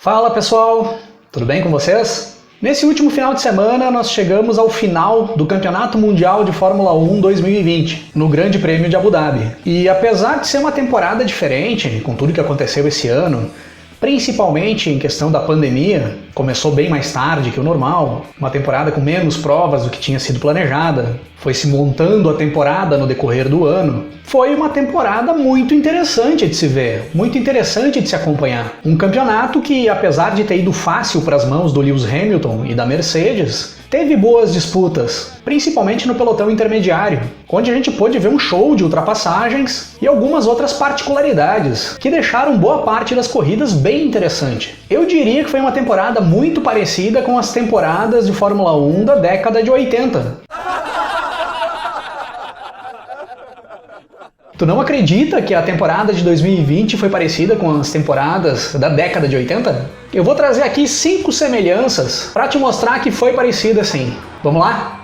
Fala pessoal, tudo bem com vocês? Nesse último final de semana nós chegamos ao final do Campeonato Mundial de Fórmula 1 2020, no Grande Prêmio de Abu Dhabi. E apesar de ser uma temporada diferente, com tudo que aconteceu esse ano, principalmente em questão da pandemia, começou bem mais tarde que o normal, uma temporada com menos provas do que tinha sido planejada, foi se montando a temporada no decorrer do ano. Foi uma temporada muito interessante de se ver, muito interessante de se acompanhar. Um campeonato que, apesar de ter ido fácil para as mãos do Lewis Hamilton e da Mercedes, teve boas disputas, principalmente no pelotão intermediário, onde a gente pôde ver um show de ultrapassagens e algumas outras particularidades que deixaram boa parte das corridas bem interessante. Eu diria que foi uma temporada muito parecida com as temporadas de Fórmula 1 da década de 80. Tu não acredita que a temporada de 2020 foi parecida com as temporadas da década de 80? Eu vou trazer aqui 5 semelhanças para te mostrar que foi parecida assim. Vamos lá?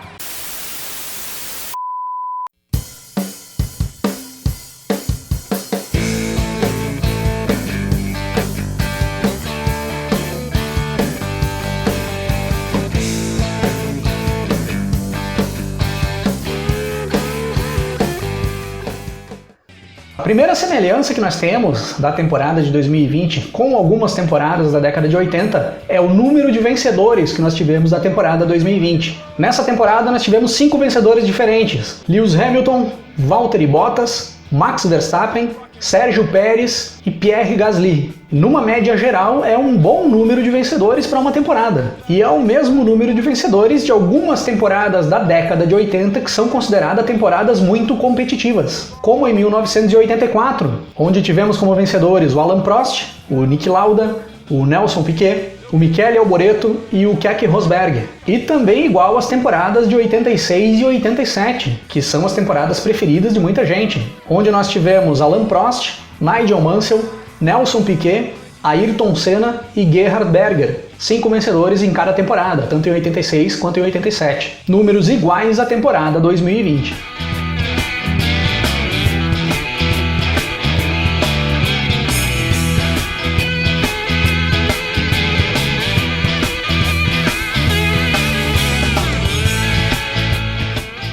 A primeira semelhança que nós temos da temporada de 2020 com algumas temporadas da década de 80 é o número de vencedores que nós tivemos da temporada 2020. Nessa temporada nós tivemos 5 vencedores diferentes: Lewis Hamilton, Valtteri Bottas, Max Verstappen, Sérgio Pérez e Pierre Gasly. Numa média geral, é um bom número de vencedores para uma temporada. E é o mesmo número de vencedores de algumas temporadas da década de 80 que são consideradas temporadas muito competitivas, como em 1984, onde tivemos como vencedores o Alain Prost, o Niki Lauda, o Nelson Piquet, o Michele Alboreto e o Keke Rosberg. E também igual às temporadas de 86 e 87, que são as temporadas preferidas de muita gente, onde nós tivemos Alain Prost, Nigel Mansell, Nelson Piquet, Ayrton Senna e Gerhard Berger. 5 vencedores em cada temporada, tanto em 86 quanto em 87. Números iguais à temporada 2020.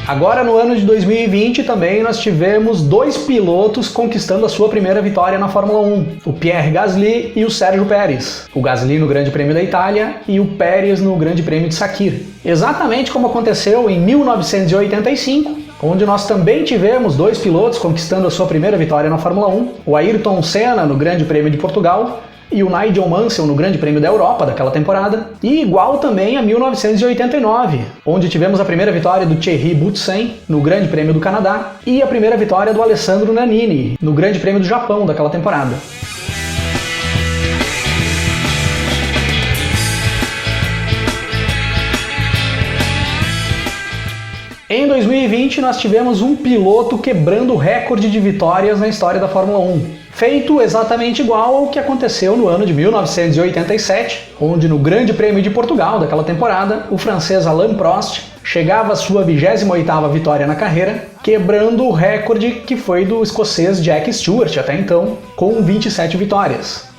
Agora no ano de 2020 também nós tivemos 2 pilotos conquistando a sua primeira vitória na Fórmula 1, o Pierre Gasly e o Sérgio Pérez. O Gasly no Grande Prêmio da Itália e o Pérez no Grande Prêmio de Sakir. Exatamente como aconteceu em 1985, onde nós também tivemos 2 pilotos conquistando a sua primeira vitória na Fórmula 1, o Ayrton Senna no Grande Prêmio de Portugal e o Nigel Mansell no Grande Prêmio da Europa daquela temporada, e igual também a 1989, onde tivemos a primeira vitória do Thierry Boutsen no Grande Prêmio do Canadá e a primeira vitória do Alessandro Nannini no Grande Prêmio do Japão daquela temporada. Em 2020 nós tivemos um piloto quebrando o recorde de vitórias na história da Fórmula 1. Feito exatamente igual ao que aconteceu no ano de 1987, onde no Grande Prêmio de Portugal daquela temporada, o francês Alain Prost chegava à sua 28ª vitória na carreira, quebrando o recorde que foi do escocês Jack Stewart até então, com 27 vitórias.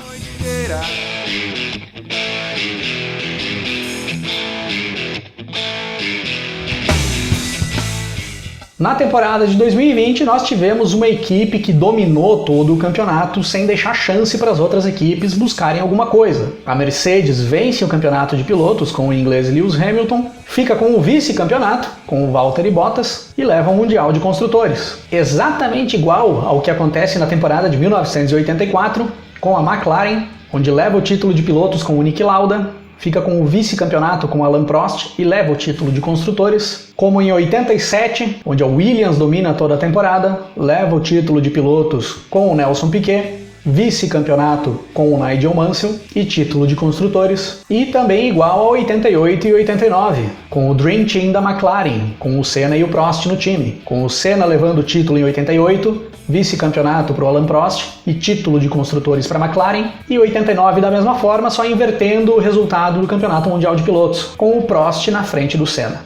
Na temporada de 2020, nós tivemos uma equipe que dominou todo o campeonato sem deixar chance para as outras equipes buscarem alguma coisa. A Mercedes vence o campeonato de pilotos com o inglês Lewis Hamilton, fica com o vice-campeonato, com o Valtteri Bottas, e leva ao Mundial de Construtores. Exatamente igual ao que acontece na temporada de 1984, com a McLaren, onde leva o título de pilotos com o Niki Lauda, fica com o vice-campeonato com Alain Prost e leva o título de construtores, como em 87, onde a Williams domina toda a temporada, leva o título de pilotos com o Nelson Piquet, vice-campeonato com o Nigel Mansell e título de construtores, e também igual a 88 e 89, com o Dream Team da McLaren, com o Senna e o Prost no time, com o Senna levando o título em 88, vice-campeonato para o Alain Prost e título de construtores para a McLaren, e 89 da mesma forma, só invertendo o resultado do Campeonato Mundial de Pilotos, com o Prost na frente do Senna.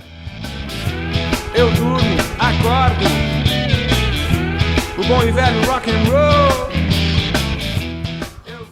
Eu durmo, acordo, o bom e velho rock and roll.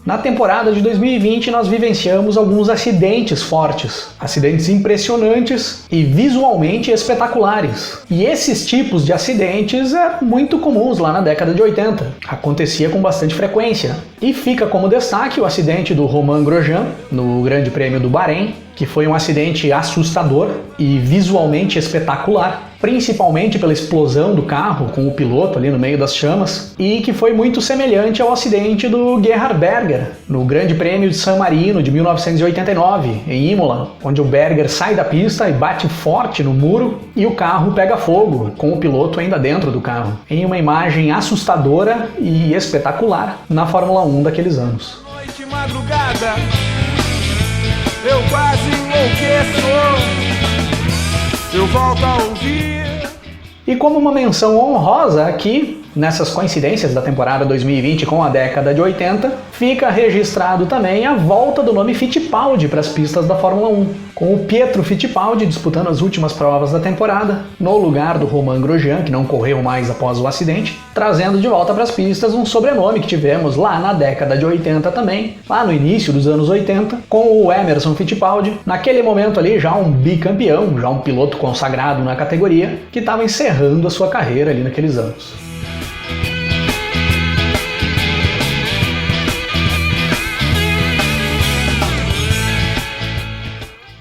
Na temporada de 2020 nós vivenciamos alguns acidentes fortes, acidentes impressionantes e visualmente espetaculares. E esses tipos de acidentes eram muito comuns lá na década de 80, acontecia com bastante frequência. E fica como destaque o acidente do Romain Grosjean no Grande Prêmio do Bahrein, que foi um acidente assustador e visualmente espetacular, principalmente pela explosão do carro com o piloto ali no meio das chamas, e que foi muito semelhante ao acidente do Gerhard Berger no Grande Prêmio de San Marino de 1989, em Imola, onde o Berger sai da pista e bate forte no muro e o carro pega fogo, com o piloto ainda dentro do carro, em uma imagem assustadora e espetacular na Fórmula 1 daqueles anos. Noite e madrugada, eu quase enlouqueço. Eu volto a ouvir. E como uma menção honrosa aqui, nessas coincidências da temporada 2020 com a década de 80, fica registrado também a volta do nome Fittipaldi para as pistas da Fórmula 1, com o Pietro Fittipaldi disputando as últimas provas da temporada, no lugar do Romain Grosjean, que não correu mais após o acidente, trazendo de volta para as pistas um sobrenome que tivemos lá na década de 80 também, lá no início dos anos 80, com o Emerson Fittipaldi, naquele momento ali já um bicampeão, já um piloto consagrado na categoria, que estava encerrando a sua carreira ali naqueles anos.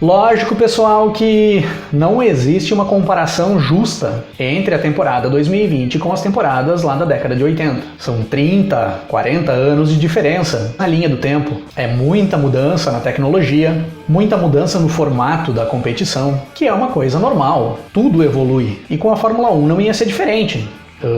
Lógico, pessoal, que não existe uma comparação justa entre a temporada 2020 com as temporadas lá da década de 80. São 30, 40 anos de diferença na linha do tempo. É muita mudança na tecnologia, muita mudança no formato da competição, que é uma coisa normal. Tudo evolui. E com a Fórmula 1 não ia ser diferente.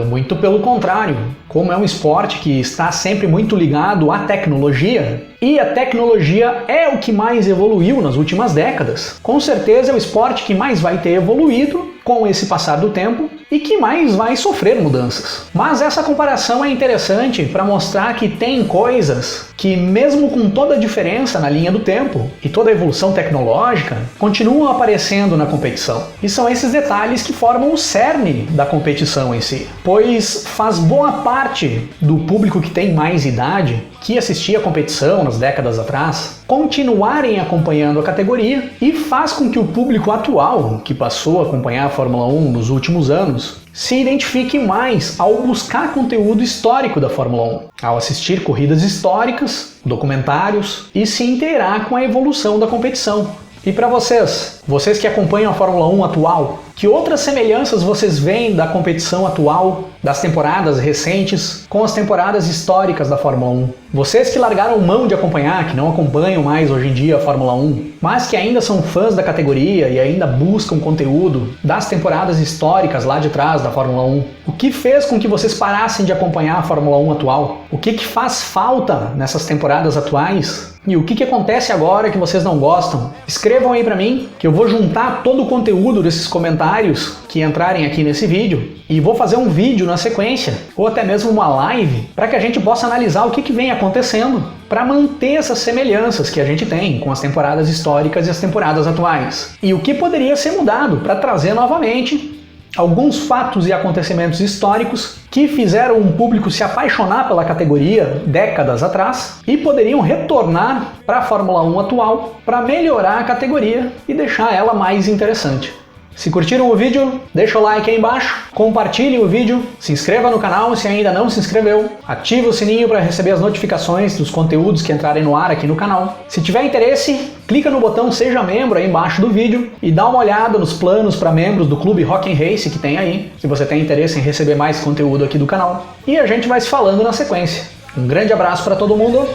Muito pelo contrário, como é um esporte que está sempre muito ligado à tecnologia, e a tecnologia é o que mais evoluiu nas últimas décadas, com certeza é o esporte que mais vai ter evoluído com esse passar do tempo e que mais vai sofrer mudanças. Mas essa comparação é interessante para mostrar que tem coisas que, mesmo com toda a diferença na linha do tempo e toda a evolução tecnológica, continuam aparecendo na competição. E são esses detalhes que formam o cerne da competição em si, pois faz boa parte do público que tem mais idade, que assistia a competição nas décadas atrás, continuarem acompanhando a categoria, e faz com que o público atual, que passou a acompanhar a Fórmula 1 nos últimos anos, se identifique mais ao buscar conteúdo histórico da Fórmula 1, ao assistir corridas históricas, documentários e se inteirar com a evolução da competição. E para vocês que acompanham a Fórmula 1 atual, que outras semelhanças vocês veem da competição atual, das temporadas recentes, com as temporadas históricas da Fórmula 1? Vocês que largaram mão de acompanhar, que não acompanham mais hoje em dia a Fórmula 1, mas que ainda são fãs da categoria e ainda buscam conteúdo das temporadas históricas lá de trás da Fórmula 1, o que fez com que vocês parassem de acompanhar a Fórmula 1 atual? O que faz falta nessas temporadas atuais? E o que acontece agora que vocês não gostam? Escrevam aí pra mim, que eu vou juntar todo o conteúdo desses comentários que entrarem aqui nesse vídeo e vou fazer um vídeo na sequência, ou até mesmo uma live, para que a gente possa analisar o que vem acontecendo para manter essas semelhanças que a gente tem com as temporadas históricas e as temporadas atuais. E o que poderia ser mudado para trazer novamente alguns fatos e acontecimentos históricos que fizeram um público se apaixonar pela categoria décadas atrás e poderiam retornar para a Fórmula 1 atual para melhorar a categoria e deixar ela mais interessante. Se curtiram o vídeo, deixa o like aí embaixo, compartilhem o vídeo, se inscreva no canal se ainda não se inscreveu, ative o sininho para receber as notificações dos conteúdos que entrarem no ar aqui no canal. Se tiver interesse, clica no botão Seja Membro aí embaixo do vídeo e dá uma olhada nos planos para membros do Clube Rock 'n' Race que tem aí, se você tem interesse em receber mais conteúdo aqui do canal. E a gente vai se falando na sequência. Um grande abraço para todo mundo,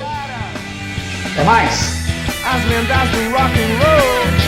até mais! As lendas do rock and roll.